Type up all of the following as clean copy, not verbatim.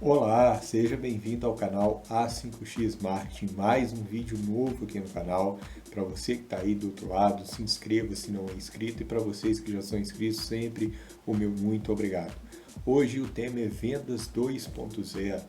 Olá, seja bem-vindo ao canal A5X Marketing, mais um vídeo novo aqui no canal. Para você que está aí do outro lado, se inscreva se não é inscrito, e para vocês que já são inscritos, sempre o meu muito obrigado. Hoje o tema é Vendas 2.0,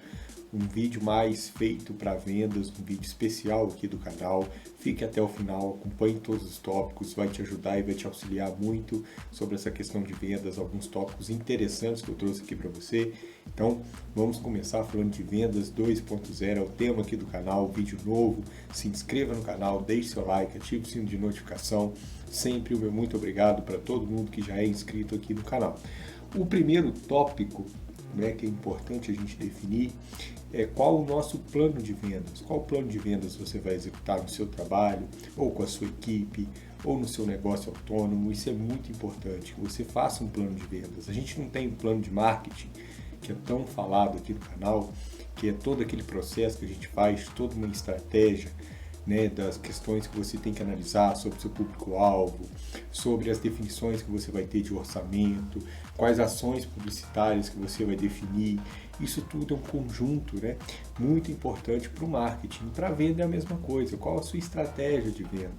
um vídeo mais feito para vendas, um vídeo especial aqui do canal. Fique até o final, acompanhe todos os tópicos, vai te ajudar e vai te auxiliar muito sobre essa questão de vendas, alguns tópicos interessantes que eu trouxe aqui para você. Então, vamos começar falando de Vendas 2.0, é o tema aqui do canal, vídeo novo. Se inscreva no canal, deixe seu like, ative o sino de notificação. Sempre o meu muito obrigado para todo mundo que já é inscrito aqui no canal. O primeiro tópico, que é importante a gente definir, é qual o nosso plano de vendas. Qual plano de vendas você vai executar no seu trabalho, ou com a sua equipe, ou no seu negócio autônomo. Isso é muito importante, que você faça um plano de vendas. A gente não tem um plano de marketing, que é tão falado aqui no canal, que é todo aquele processo que a gente faz, toda uma estratégia, das questões que você tem que analisar sobre o seu público-alvo, sobre as definições que você vai ter de orçamento, quais ações publicitárias que você vai definir. Isso tudo é um conjunto, muito importante para o marketing. Para a venda é a mesma coisa. Qual a sua estratégia de venda?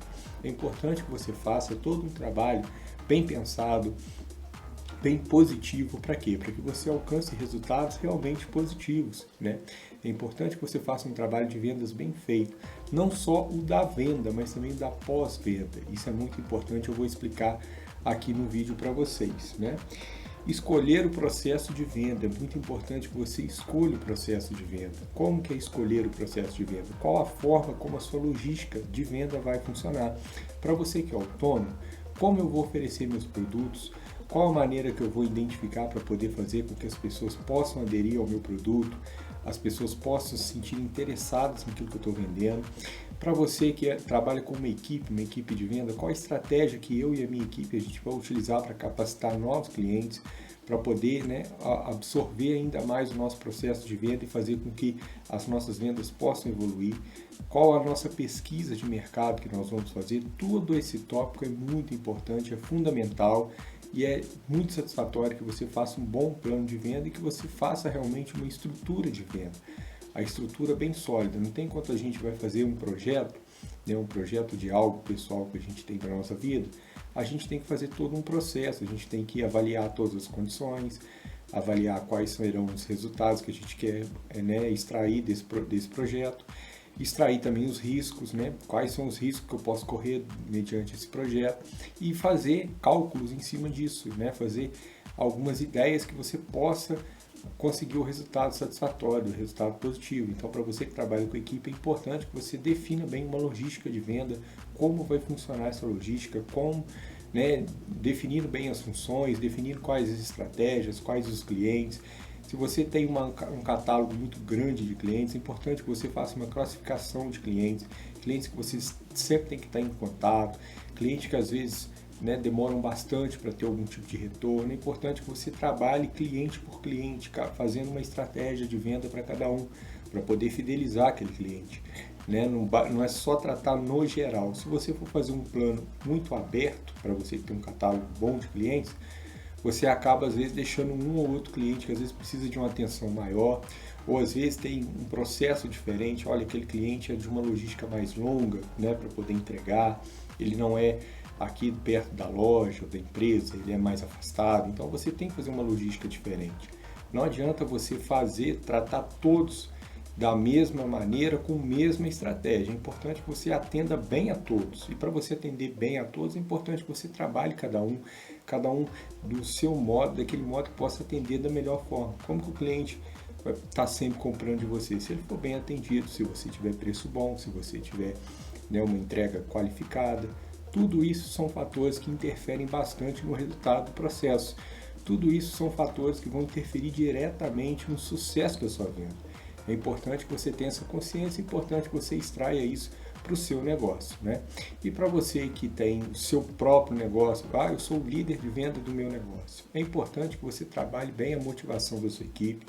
É importante que você faça todo um trabalho bem pensado, bem positivo. Para quê? Para que você alcance resultados realmente positivos, É importante que você faça um trabalho de vendas bem feito, não só o da venda, mas também o da pós-venda. Isso é muito importante, eu vou explicar aqui no vídeo para vocês, Escolher o processo de venda, é muito importante que você escolha o processo de venda. Como que é escolher o processo de venda? Qual a forma como a sua logística de venda vai funcionar? Para você que é autônomo, como eu vou oferecer meus produtos? Qual a maneira que eu vou identificar para poder fazer com que as pessoas possam aderir ao meu produto, as pessoas possam se sentir interessadas naquilo que eu estou vendendo? Para você que trabalha com uma equipe de venda, qual a estratégia que eu e a minha equipe a gente vai utilizar para capacitar novos clientes, para poder absorver ainda mais o nosso processo de venda e fazer com que as nossas vendas possam evoluir? Qual a nossa pesquisa de mercado que nós vamos fazer? Todo esse tópico é muito importante, é fundamental. E é muito satisfatório que você faça um bom plano de venda e que você faça realmente uma estrutura de venda. A estrutura bem sólida. Não tem quanto a gente vai fazer um projeto, um projeto de algo pessoal que a gente tem para a nossa vida, a gente tem que fazer todo um processo, a gente tem que avaliar todas as condições, avaliar quais serão os resultados que a gente quer extrair desse projeto, extrair também os riscos, quais são os riscos que eu posso correr mediante esse projeto e fazer cálculos em cima disso, fazer algumas ideias que você possa conseguir o resultado satisfatório, o resultado positivo. Então, para você que trabalha com equipe, é importante que você defina bem uma logística de venda, como vai funcionar essa logística, como, definindo bem as funções, definindo quais as estratégias, quais os clientes. Se você tem um catálogo muito grande de clientes, é importante que você faça uma classificação de clientes, clientes que você sempre tem que estar em contato, clientes que às vezes demoram bastante para ter algum tipo de retorno. É importante que você trabalhe cliente por cliente, fazendo uma estratégia de venda para cada um, para poder fidelizar aquele cliente. Não é só tratar no geral. Se você for fazer um plano muito aberto, para você ter um catálogo bom de clientes, você acaba às vezes deixando um ou outro cliente que às vezes precisa de uma atenção maior, ou às vezes tem um processo diferente. Olha, aquele cliente é de uma logística mais longa, para poder entregar, ele não é aqui perto da loja ou da empresa, ele é mais afastado, então você tem que fazer uma logística diferente. Não adianta você tratar todos da mesma maneira, com a mesma estratégia. É importante que você atenda bem a todos. E para você atender bem a todos, é importante que você trabalhe cada um do seu modo, daquele modo que possa atender da melhor forma. Como que o cliente vai estar sempre comprando de você? Se ele for bem atendido, se você tiver preço bom, se você tiver uma entrega qualificada. Tudo isso são fatores que interferem bastante no resultado do processo. Tudo isso são fatores que vão interferir diretamente no sucesso da sua venda. É importante que você tenha essa consciência, é importante que você extraia isso para o seu negócio, E para você que tem o seu próprio negócio, eu sou o líder de venda do meu negócio. É importante que você trabalhe bem a motivação da sua equipe,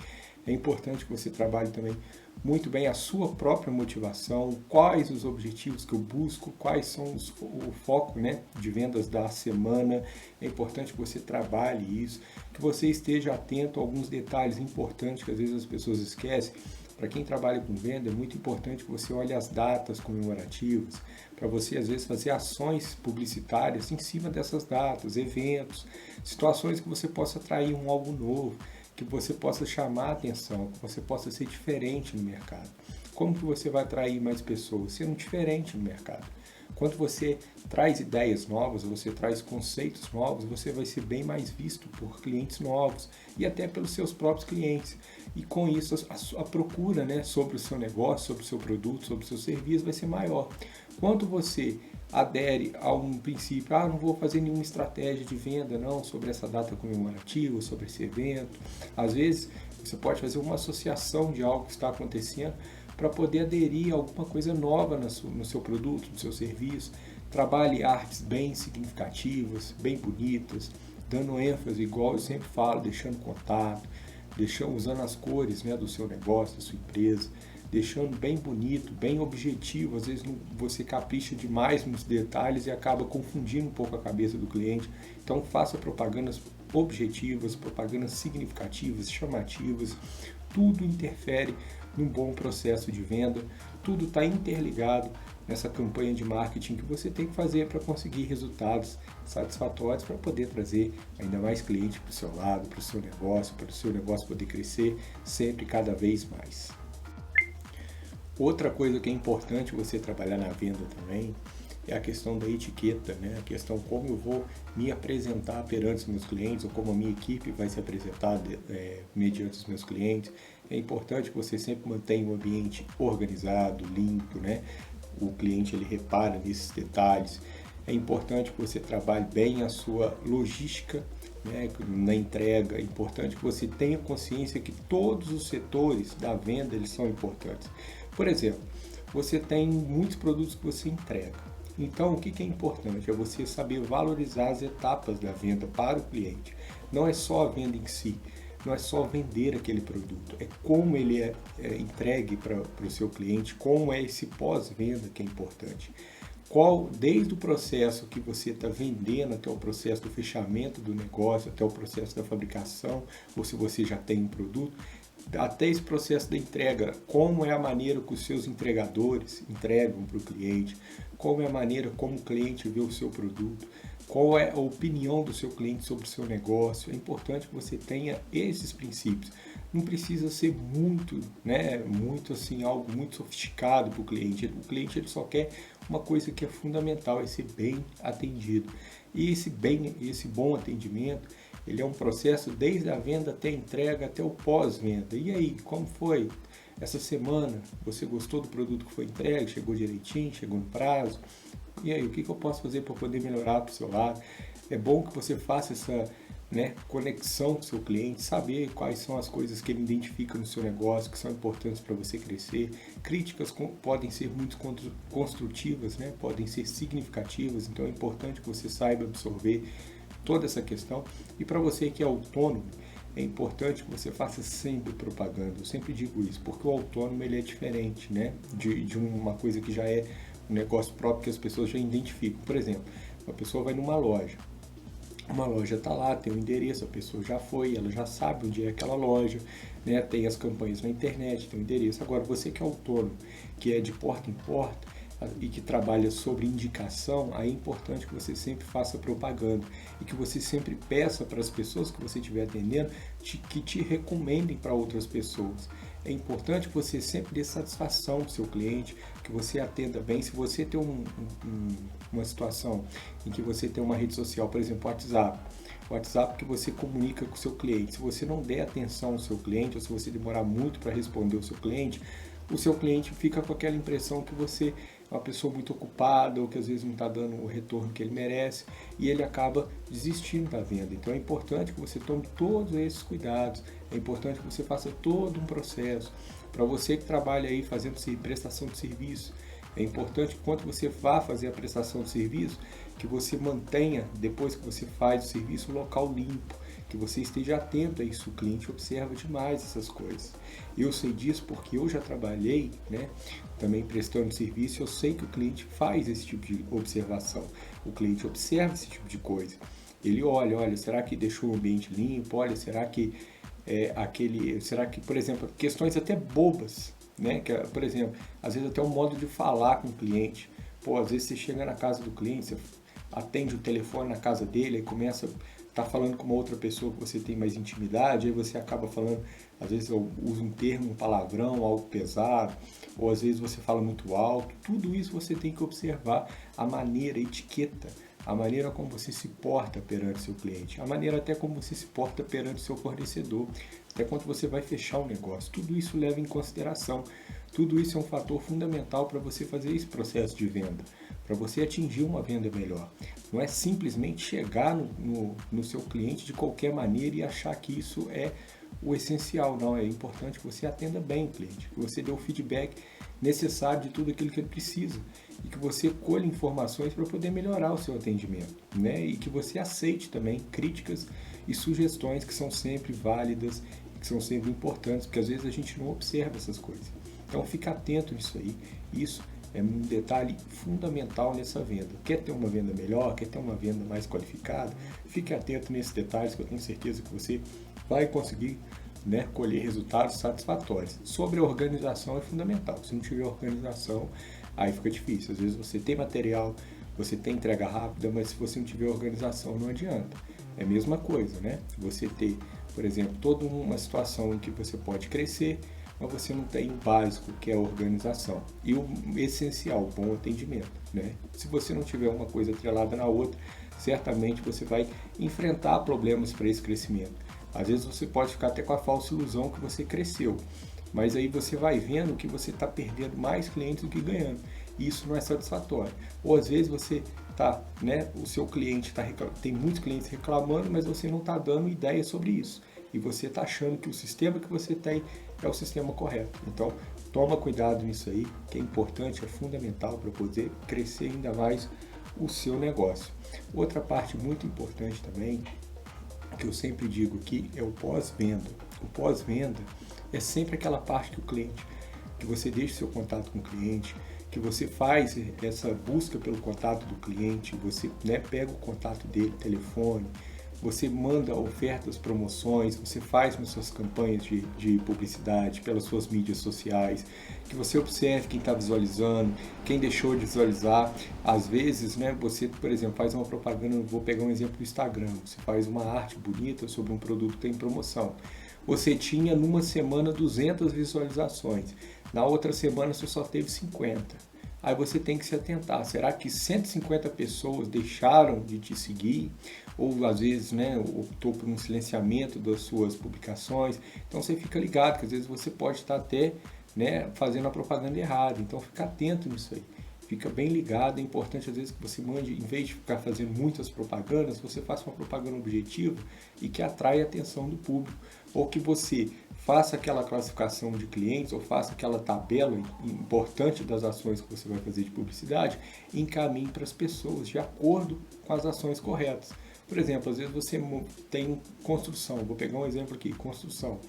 É importante que você trabalhe também muito bem a sua própria motivação, quais os objetivos que eu busco, quais são o foco, né, de vendas da semana. É importante que você trabalhe isso, que você esteja atento a alguns detalhes importantes que às vezes as pessoas esquecem. Para quem trabalha com venda, é muito importante que você olhe as datas comemorativas, para você às vezes fazer ações publicitárias em cima dessas datas, eventos, situações que você possa atrair um algo novo, que você possa chamar a atenção, que você possa ser diferente no mercado. Como que você vai atrair mais pessoas? Sendo diferente no mercado. Quando você traz ideias novas, você traz conceitos novos, você vai ser bem mais visto por clientes novos e até pelos seus próprios clientes. E com isso a procura, né, sobre o seu negócio, sobre o seu produto, sobre o seu serviço vai ser maior. Quando você adere a um princípio, não vou fazer nenhuma estratégia de venda não sobre essa data comemorativa, sobre esse evento. Às vezes você pode fazer uma associação de algo que está acontecendo para poder aderir a alguma coisa nova no seu produto, no seu serviço. Trabalhe artes bem significativas, bem bonitas, dando ênfase, igual eu sempre falo, deixando contato, usando as cores, né, do seu negócio, da sua empresa, deixando bem bonito, bem objetivo. Às vezes você capricha demais nos detalhes e acaba confundindo um pouco a cabeça do cliente. Então faça propagandas objetivas, propagandas significativas, chamativas. Tudo interfere num bom processo de venda, tudo está interligado nessa campanha de marketing que você tem que fazer para conseguir resultados satisfatórios, para poder trazer ainda mais clientes para o seu lado, para o seu negócio poder crescer sempre cada vez mais. Outra coisa que é importante você trabalhar na venda também é a questão da etiqueta, né? A questão como eu vou me apresentar perante os meus clientes, ou como a minha equipe vai se apresentar mediante os meus clientes. É importante que você sempre mantenha um ambiente organizado, limpo, né? O cliente ele repara nesses detalhes. É importante que você trabalhe bem a sua logística, né, na entrega. É importante que você tenha consciência que todos os setores da venda eles são importantes. Por exemplo, você tem muitos produtos que você entrega. Então, o que é importante? É você saber valorizar as etapas da venda para o cliente. Não é só a venda em si, não é só vender aquele produto, é como ele é entregue para o seu cliente, como é esse pós-venda que é importante. Desde o processo que você está vendendo até o processo do fechamento do negócio, até o processo da fabricação, ou se você já tem um produto, até esse processo da entrega, como é a maneira que os seus entregadores entregam para o cliente, como é a maneira como o cliente vê o seu produto, qual é a opinião do seu cliente sobre o seu negócio. É importante que você tenha esses princípios. Não precisa ser muito, né, assim, algo muito sofisticado para o cliente. O cliente ele só quer uma coisa que é fundamental, é ser bem atendido. E esse bom atendimento, ele é um processo desde a venda até a entrega, até o pós-venda. E aí, como foi? Essa semana, você gostou do produto que foi entregue? Chegou direitinho? Chegou no prazo? E aí, o que eu posso fazer para poder melhorar para o seu lado? É bom que você faça essa, né, conexão com o seu cliente, saber quais são as coisas que ele identifica no seu negócio, que são importantes para você crescer. Críticas podem ser muito construtivas, né, podem ser significativas, então é importante que você saiba absorver toda essa questão. E para você que é autônomo, é importante que você faça sempre propaganda. Eu sempre digo isso, porque o autônomo ele é diferente, né, de uma coisa que já é um negócio próprio que as pessoas já identificam. Por exemplo, uma pessoa vai numa loja está lá, tem um endereço, a pessoa já foi, ela já sabe onde é aquela loja, né? Tem as campanhas na internet, tem o endereço. Agora, você que é autônomo, que é de porta em porta e que trabalha sobre indicação, aí é importante que você sempre faça propaganda e que você sempre peça para as pessoas que você estiver atendendo que te recomendem para outras pessoas. É importante que você sempre dê satisfação para o seu cliente, que você atenda bem. Se você tem uma situação em que você tem uma rede social, por exemplo, o WhatsApp que você comunica com o seu cliente, se você não der atenção ao seu cliente, ou se você demorar muito para responder o seu cliente fica com aquela impressão que você é uma pessoa muito ocupada, ou que às vezes não está dando o retorno que ele merece, e ele acaba desistindo da venda. Então é importante que você tome todos esses cuidados, é importante que você faça todo um processo. Para você que trabalha aí fazendo prestação de serviço, é importante que quando você vá fazer a prestação de serviço, que você mantenha, depois que você faz o serviço, o local limpo, que você esteja atento a isso. O cliente observa demais essas coisas. Eu sei disso porque eu já trabalhei, né, também prestando serviço, eu sei que o cliente faz esse tipo de observação. O cliente observa esse tipo de coisa. Ele olha, será que deixou o ambiente limpo? Olha, será que por exemplo, questões até bobas, né? Que, por exemplo, às vezes até o modo de falar com o cliente. Pô, às vezes você chega na casa do cliente, você atende o telefone na casa dele, aí começa a estar falando com uma outra pessoa que você tem mais intimidade, aí você acaba falando, às vezes usa um termo, um palavrão, algo pesado, ou às vezes você fala muito alto. Tudo isso você tem que observar a maneira, a etiqueta, a maneira como você se porta perante seu cliente, a maneira até como você se porta perante seu fornecedor, até quando você vai fechar um negócio. Tudo isso leva em consideração. Tudo isso é um fator fundamental para você fazer esse processo de venda, para você atingir uma venda melhor. Não é simplesmente chegar no seu cliente de qualquer maneira e achar que isso é o essencial. Não, é importante que você atenda bem o cliente, que você dê o feedback necessário de tudo aquilo que ele precisa e que você colhe informações para poder melhorar o seu atendimento, né? E que você aceite também críticas e sugestões que são sempre válidas, que são sempre importantes, porque às vezes a gente não observa essas coisas. Então fica atento nisso aí. Isso é um detalhe fundamental nessa venda. Quer ter uma venda melhor, quer ter uma venda mais qualificada? Fique atento nesses detalhes que eu tenho certeza que você vai conseguir, né, colher resultados satisfatórios. Sobre a organização é fundamental. Se não tiver organização, aí fica difícil. Às vezes você tem material, você tem entrega rápida, mas se você não tiver organização, não adianta. É a mesma coisa, né? Você ter, por exemplo, toda uma situação em que você pode crescer, mas você não tem o básico, que é a organização. E o essencial, o bom atendimento, né? Se você não tiver uma coisa atrelada na outra, certamente você vai enfrentar problemas para esse crescimento. Às vezes você pode ficar até com a falsa ilusão que você cresceu, mas aí você vai vendo que você está perdendo mais clientes do que ganhando. E isso não é satisfatório. Ou às vezes você tá, né, o seu cliente tem muitos clientes reclamando, mas você não está dando ideia sobre isso. E você está achando que o sistema que você tem é o sistema correto. Então, toma cuidado nisso aí, que é importante, é fundamental para poder crescer ainda mais o seu negócio. Outra parte muito importante também, que eu sempre digo aqui, é o pós-venda. O pós-venda é sempre aquela parte que o cliente, que você deixa seu contato com o cliente, que você faz essa busca pelo contato do cliente, você, né, pega o contato dele, telefone, você manda ofertas, promoções, você faz nas suas campanhas de publicidade, pelas suas mídias sociais, que você observe quem está visualizando, quem deixou de visualizar. Às vezes, né, você, por exemplo, faz uma propaganda, vou pegar um exemplo do Instagram, você faz uma arte bonita sobre um produto que tem promoção. Você tinha numa semana 200 visualizações, na outra semana você só teve 50. Aí você tem que se atentar, será que 150 pessoas deixaram de te seguir? Ou às vezes, né, optou por um silenciamento das suas publicações? Então você fica ligado, que às vezes você pode estar até, né, fazendo a propaganda errada. Então fica atento nisso aí, fica bem ligado. É importante às vezes que você mande, em vez de ficar fazendo muitas propagandas, você faça uma propaganda objetiva e que atrai a atenção do público. Ou que você faça aquela classificação de clientes ou faça aquela tabela importante das ações que você vai fazer de publicidade e encaminhe para as pessoas de acordo com as ações corretas. Por exemplo, às vezes você tem construção, vou pegar um exemplo aqui, construção.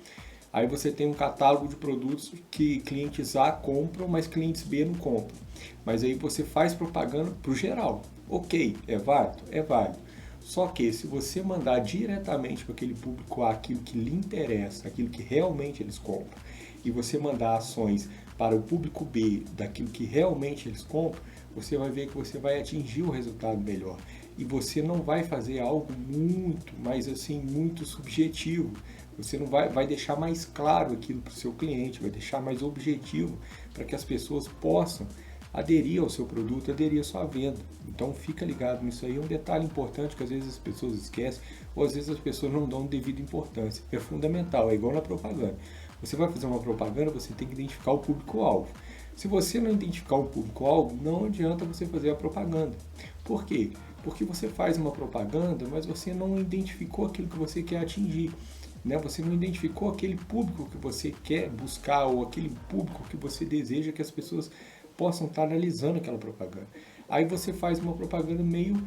Aí você tem um catálogo de produtos que clientes A compram, mas clientes B não compram. Mas aí você faz propaganda para o geral. Ok, é válido? É válido. Só que se você mandar diretamente para aquele público A aquilo que lhe interessa, aquilo que realmente eles compram, e você mandar ações para o público B daquilo que realmente eles compram, você vai ver que você vai atingir um resultado melhor. E você não vai fazer algo muito, mas assim, muito subjetivo. Você não vai deixar mais claro aquilo para o seu cliente, vai deixar mais objetivo para que as pessoas possam aderir ao seu produto, aderir à sua venda. Então fica ligado nisso aí, é um detalhe importante que às vezes as pessoas esquecem, ou às vezes as pessoas não dão devida importância. É fundamental, é igual na propaganda. Você vai fazer uma propaganda, você tem que identificar o público-alvo. Se você não identificar o público-alvo, não adianta você fazer a propaganda. Por quê? Porque você faz uma propaganda, mas você não identificou aquilo que você quer atingir. Né? Você não identificou aquele público que você quer buscar ou aquele público que você deseja que as pessoas possam estar analisando aquela propaganda. Aí você faz uma propaganda meio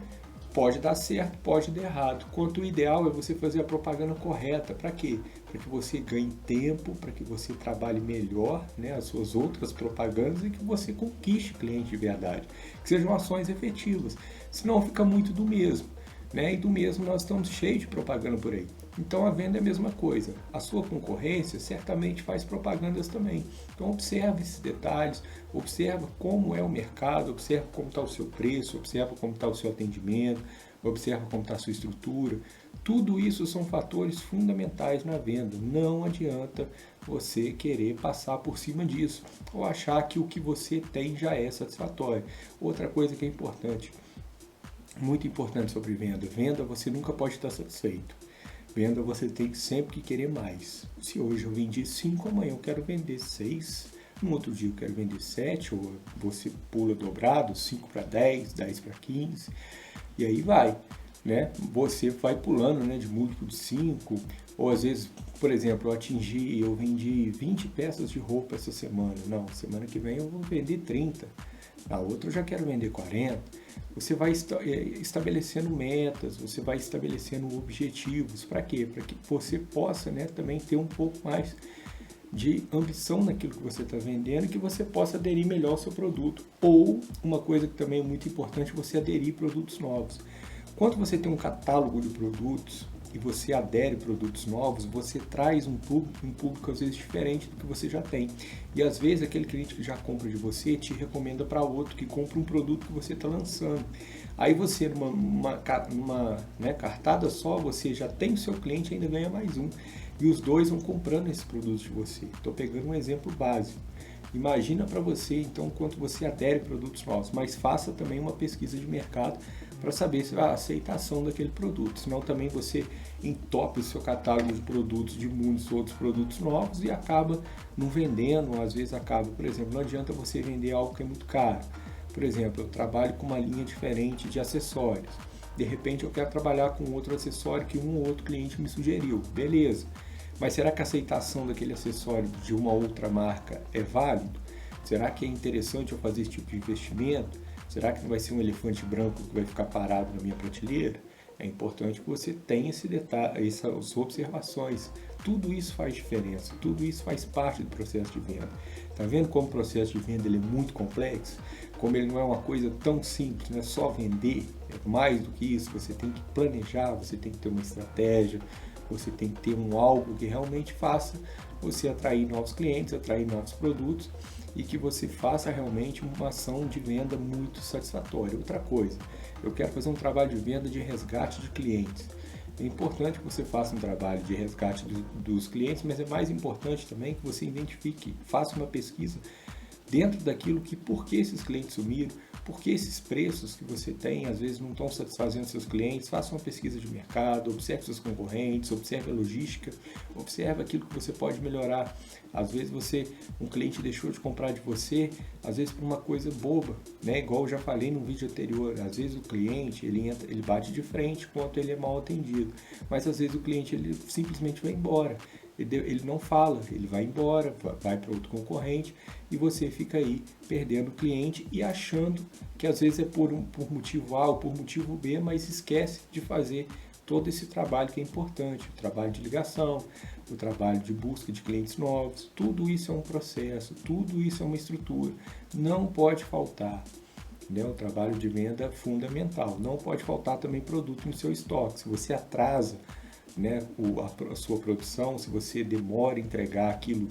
pode dar certo, pode dar errado. Quanto o ideal é você fazer a propaganda correta. Para quê? Para que você ganhe tempo, para que você trabalhe melhor, né, as suas outras propagandas e que você conquiste cliente de verdade. Que sejam ações efetivas. Senão fica muito do mesmo. Né? E do mesmo nós estamos cheios de propaganda por aí. Então a venda é a mesma coisa. A sua concorrência certamente faz propagandas também. Então observe esses detalhes, observa como é o mercado, observa como está o seu preço, observa como está o seu atendimento, observa como está a sua estrutura. Tudo isso são fatores fundamentais na venda. Não adianta você querer passar por cima disso ou achar que o que você tem já é satisfatório. Outra coisa que é importante, muito importante sobre venda. Venda você nunca pode estar satisfeito. Venda você tem sempre que querer mais. Se hoje eu vendi 5, amanhã eu quero vender 6, no outro dia eu quero vender 7, ou você pula dobrado, 5 para 10, 10 para 15, e aí vai. Né? Você vai pulando, né, de múltiplo de 5, ou às vezes, por exemplo, eu vendi 20 peças de roupa essa semana. Não, semana que vem eu vou vender 30. Na outra eu já quero vender 40. Você vai estabelecendo metas, você vai estabelecendo objetivos. Para quê? Para que você possa, né, também ter um pouco mais de ambição naquilo que você está vendendo e que você possa aderir melhor ao seu produto. Ou, uma coisa que também é muito importante, você aderir a produtos novos. Quando você tem um catálogo de produtos e você adere a produtos novos, você traz um público às vezes diferente do que você já tem. E às vezes aquele cliente que já compra de você te recomenda para outro que compra um produto que você está lançando. Aí você, numa cartada só, você já tem o seu cliente e ainda ganha mais um. E os dois vão comprando esses produtos de você. Estou pegando um exemplo básico. Imagina para você, então, quanto você adere a produtos novos, mas faça também uma pesquisa de mercado para saber se a aceitação daquele produto. Senão também você entope o seu catálogo de produtos de muitos outros produtos novos e acaba não vendendo, ou às vezes acaba, por exemplo, não adianta você vender algo que é muito caro. Por exemplo, eu trabalho com uma linha diferente de acessórios. De repente eu quero trabalhar com outro acessório que um ou outro cliente me sugeriu. Beleza. Mas será que a aceitação daquele acessório de uma outra marca é válido? Será que é interessante eu fazer esse tipo de investimento? Será que não vai ser um elefante branco que vai ficar parado na minha prateleira? É importante que você tenha esse detalhe, essas observações. Tudo isso faz diferença, tudo isso faz parte do processo de venda. Está vendo como o processo de venda ele é muito complexo? Como ele não é uma coisa tão simples, não é só vender, é mais do que isso. Você tem que planejar, você tem que ter uma estratégia, você tem que ter algo que realmente faça você atrair novos clientes, atrair novos produtos e que você faça realmente uma ação de venda muito satisfatória. Outra coisa, eu quero fazer um trabalho de venda de resgate de clientes. É importante que você faça um trabalho de resgate dos clientes, mas é mais importante também que você identifique, faça uma pesquisa dentro daquilo que, por que esses clientes sumiram, por que esses preços que você tem, às vezes não estão satisfazendo seus clientes. Faça uma pesquisa de mercado, observe seus concorrentes, observe a logística, observe aquilo que você pode melhorar. Às vezes um cliente deixou de comprar de você, às vezes por uma coisa boba, né? Igual eu já falei no vídeo anterior, às vezes o cliente ele bate de frente quanto ele é mal atendido, mas às vezes o cliente ele simplesmente vai embora. Ele não fala, ele vai embora, vai para outro concorrente e você fica aí perdendo o cliente e achando que às vezes é por motivo A ou por motivo B, mas esquece de fazer todo esse trabalho que é importante, o trabalho de ligação, o trabalho de busca de clientes novos. Tudo isso é um processo, tudo isso é uma estrutura, não pode faltar. Né? O trabalho de venda é fundamental, não pode faltar também produto no seu estoque. Se você atrasa, né, a sua produção, se você demora a entregar aquilo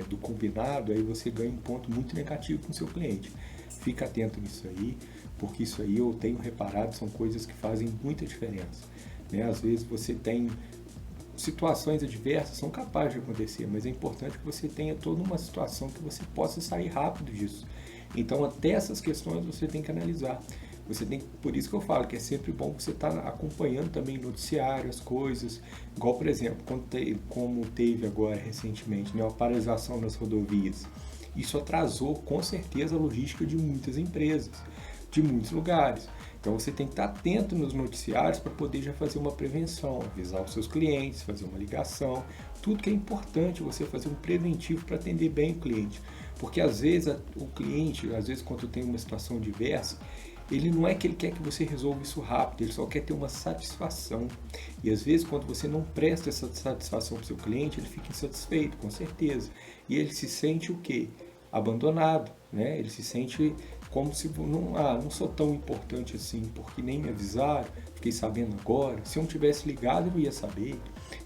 do combinado, aí você ganha um ponto muito negativo com o seu cliente. Fica atento nisso aí, porque isso aí eu tenho reparado, são coisas que fazem muita diferença. Né? Às vezes você tem situações adversas, são capazes de acontecer, mas é importante que você tenha toda uma situação que você possa sair rápido disso. Então até essas questões você tem que analisar. Por isso que eu falo que é sempre bom você estar acompanhando também noticiário, as coisas, igual por exemplo, como teve agora recentemente, né, uma paralisação nas rodovias. Isso atrasou com certeza a logística de muitas empresas, de muitos lugares. Então você tem que estar atento nos noticiários para poder já fazer uma prevenção, avisar os seus clientes, fazer uma ligação, tudo que é importante você fazer um preventivo para atender bem o cliente. Porque às vezes o cliente, às vezes quando tem uma situação diversa, ele não é que ele quer que você resolva isso rápido, ele só quer ter uma satisfação. E às vezes quando você não presta essa satisfação para o seu cliente, ele fica insatisfeito, com certeza. E ele se sente o quê? Abandonado, né? Ele se sente como se não sou tão importante assim, porque nem me avisaram, fiquei sabendo agora. Se eu não tivesse ligado, eu não ia saber.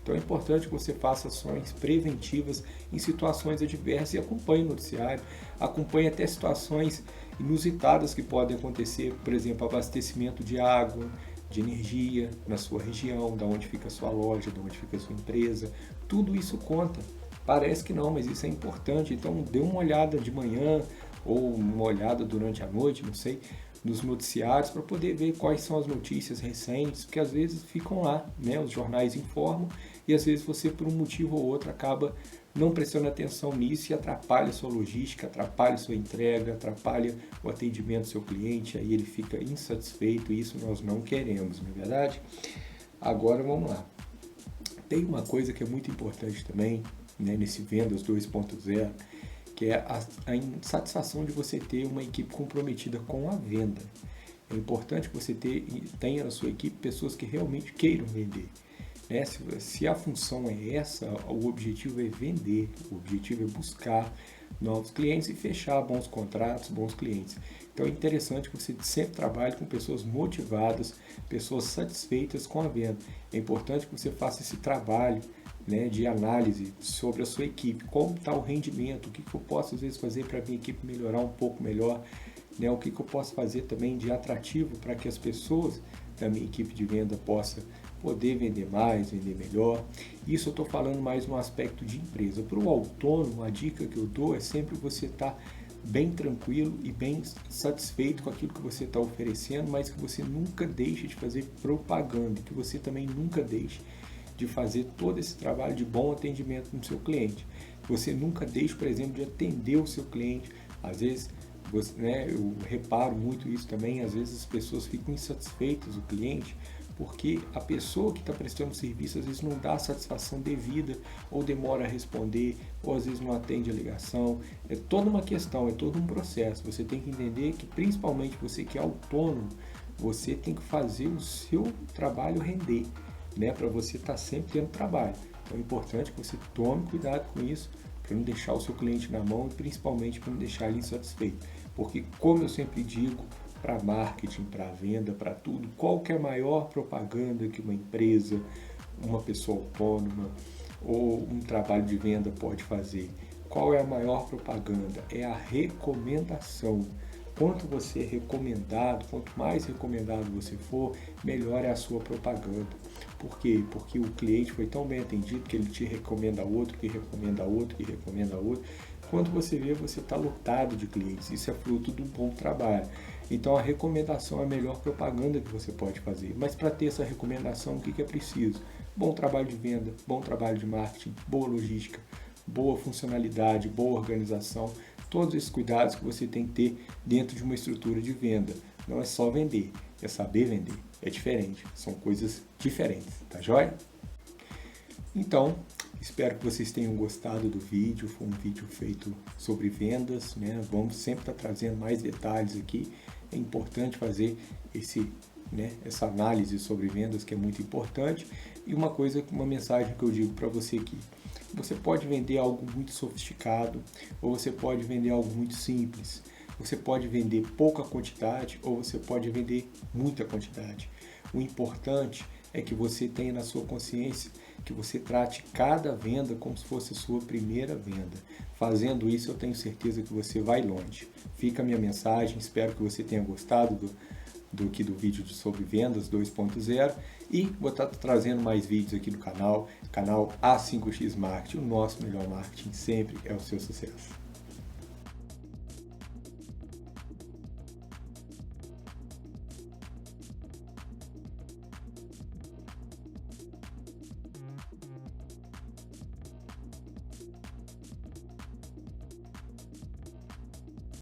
Então é importante que você faça ações preventivas em situações adversas e acompanhe o noticiário, acompanhe até situações inusitadas que podem acontecer, por exemplo, abastecimento de água, de energia na sua região, da onde fica a sua loja, da onde fica a sua empresa. Tudo isso conta. Parece que não, mas isso é importante. Então dê uma olhada de manhã ou uma olhada durante a noite, não sei, nos noticiários para poder ver quais são as notícias recentes, porque às vezes ficam lá, né? Os jornais informam e às vezes você por um motivo ou outro acaba não prestando atenção nisso e atrapalha a sua logística, atrapalha a sua entrega, atrapalha o atendimento do seu cliente, aí ele fica insatisfeito e isso nós não queremos, não é verdade? Agora vamos lá. Tem uma coisa que é muito importante também, né, nesse Vendas 2.0, que é a insatisfação de você ter uma equipe comprometida com a venda. É importante que você tenha na sua equipe pessoas que realmente queiram vender. Né? Se a função é essa, o objetivo é vender, o objetivo é buscar novos clientes e fechar bons contratos, bons clientes. Então é interessante que você sempre trabalhe com pessoas motivadas, pessoas satisfeitas com a venda. É importante que você faça esse trabalho, né, de análise sobre a sua equipe, como está o rendimento, o que eu posso às vezes fazer para a minha equipe melhorar um pouco melhor, né, o que eu posso fazer também de atrativo para que as pessoas da minha equipe de venda possam poder vender mais, vender melhor. Isso eu estou falando mais no aspecto de empresa. Para o autônomo, a dica que eu dou é sempre você estar bem tranquilo e bem satisfeito com aquilo que você está oferecendo, mas que você nunca deixe de fazer propaganda, que você também nunca deixe de fazer todo esse trabalho de bom atendimento no seu cliente. Você nunca deixe, por exemplo, de atender o seu cliente. Às vezes, eu reparo muito isso também, às vezes as pessoas ficam insatisfeitas, o cliente, porque a pessoa que está prestando serviço às vezes não dá a satisfação devida, ou demora a responder, ou às vezes não atende a ligação. É toda uma questão, é todo um processo. Você tem que entender que, principalmente você que é autônomo, você tem que fazer o seu trabalho render, né, para você estar sempre tendo trabalho. Então é importante que você tome cuidado com isso, para não deixar o seu cliente na mão e principalmente para não deixar ele insatisfeito. Porque, como eu sempre digo, para marketing, para venda, para tudo, qual que é a maior propaganda que uma empresa, uma pessoa autônoma ou um trabalho de venda pode fazer? Qual é a maior propaganda? É a recomendação. Quanto você é recomendado, quanto mais recomendado você for, melhor é a sua propaganda. Por quê? Porque o cliente foi tão bem atendido que ele te recomenda outro, que recomenda outro, que recomenda outro. Quando você vê, você está lotado de clientes. Isso é fruto de um bom trabalho. Então a recomendação é a melhor propaganda que você pode fazer. Mas para ter essa recomendação, o que é preciso? Bom trabalho de venda, bom trabalho de marketing, boa logística, boa funcionalidade, boa organização. Todos esses cuidados que você tem que ter dentro de uma estrutura de venda. Não é só vender, é saber vender. É diferente, são coisas diferentes, tá joia? Então, espero que vocês tenham gostado do vídeo. Foi um vídeo feito sobre vendas, né? Vamos sempre estar trazendo mais detalhes aqui. É importante fazer essa análise sobre vendas, que é muito importante. E uma mensagem que eu digo para você aqui. Você pode vender algo muito sofisticado ou você pode vender algo muito simples. Você pode vender pouca quantidade ou você pode vender muita quantidade. O importante é que você tenha na sua consciência que você trate cada venda como se fosse a sua primeira venda. Fazendo isso, eu tenho certeza que você vai longe. Fica a minha mensagem, espero que você tenha gostado do vídeo sobre Vendas 2.0 e vou estar trazendo mais vídeos aqui no canal A5X Marketing. O nosso melhor marketing sempre é o seu sucesso.